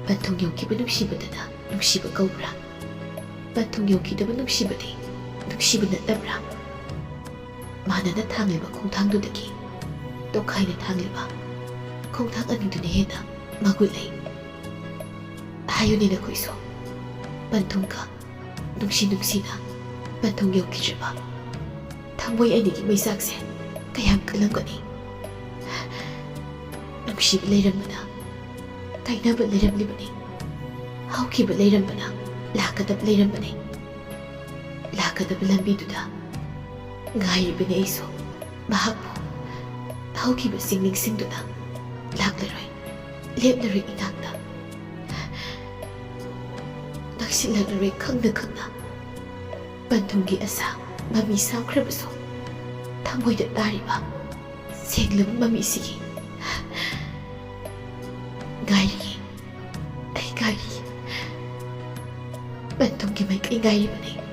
ꯄꯟꯊꯨꯡ ꯌꯧꯈꯤꯕ ꯅꯨꯡꯁꯤꯕꯗꯅ ꯅꯨꯡꯁꯤꯕ ꯀꯧꯕ꯭ꯔꯥ? ꯄꯟꯊꯨꯡ ꯌꯧꯈꯤꯗꯕ ꯅꯨꯡꯁꯤꯕꯗꯤ ꯅꯨꯡꯁꯤꯕ ꯅꯠꯇꯕ꯭ꯔꯥ? ꯃꯥꯅꯅ ꯊꯥꯡꯂꯤꯕ ꯈꯣꯡꯊꯥꯡꯗꯨꯗꯒꯤ ꯇꯣꯈꯥꯏꯅ ꯊꯥꯡꯂꯤꯕ ꯈꯣꯡꯊꯥꯡ ꯑꯅꯤꯗꯨꯅ ꯍꯦꯟꯅ ꯃꯒꯨꯟ ꯂꯩ꯫ ꯍꯥꯏꯌꯨꯅꯦ ꯅꯈꯣꯏꯁꯨ, ꯄꯟꯊꯨꯡꯒ ꯅꯨꯡꯁꯤꯅ ꯄꯟꯊꯨꯡ ꯌꯧꯈꯤꯗ꯭ꯔꯤꯕ ꯊꯃꯣꯏ ꯑꯅꯤꯒꯤ ꯃꯩꯆꯥꯛꯁꯦ ꯀꯌꯥꯝ ꯀꯜꯂꯝꯒꯅꯤ? ꯅꯨꯡꯁꯤꯕ ꯂꯩꯔꯝꯕꯅ ꯀꯥꯏꯅꯕ ꯂꯩꯔꯝꯂꯤꯕꯅꯤ, ꯍꯧꯈꯤꯕ ꯂꯩꯔꯝꯕꯅ ꯂꯥꯛꯀꯗꯕ ꯂꯩꯔꯝꯕꯅꯤ꯫ ꯂꯥꯛꯀꯗꯕ ꯂꯝꯕꯤꯗꯨꯗ ꯉꯥꯏꯔꯤꯕꯅꯤ ꯑꯩꯁꯨ ꯃꯍꯥꯛꯄꯨ ꯍꯧꯈꯤꯕꯁꯤꯡ ꯅꯤꯡꯁꯤꯡꯗꯨꯅ ꯂꯥꯛꯂꯔꯣꯏ, ꯂꯦꯞꯂꯔꯣꯏ ꯏꯅꯥꯛꯇ꯫ ꯅꯛꯁꯤꯜꯂꯛꯂꯔꯣꯏ ꯈꯪꯅ ꯈꯪꯅ ꯄꯟꯊꯨꯡꯒꯤ ꯑꯁꯥ ꯃꯃꯤ ꯁꯥꯝꯈ꯭ꯔꯕꯁꯨ ꯊꯃꯣꯏꯗ ꯇꯥꯔꯤꯕ ꯁꯦꯡꯂꯕ ꯃꯃꯤꯁꯤꯒꯤ ꯉꯥꯏꯔꯤꯌꯦ, ꯑꯩ ꯉꯥꯏꯔꯤꯌꯦ, ꯄꯟꯊꯨꯡꯒꯤ ꯃꯥꯏꯀꯩ ꯉꯥꯏꯔꯤꯕꯅꯤ꯫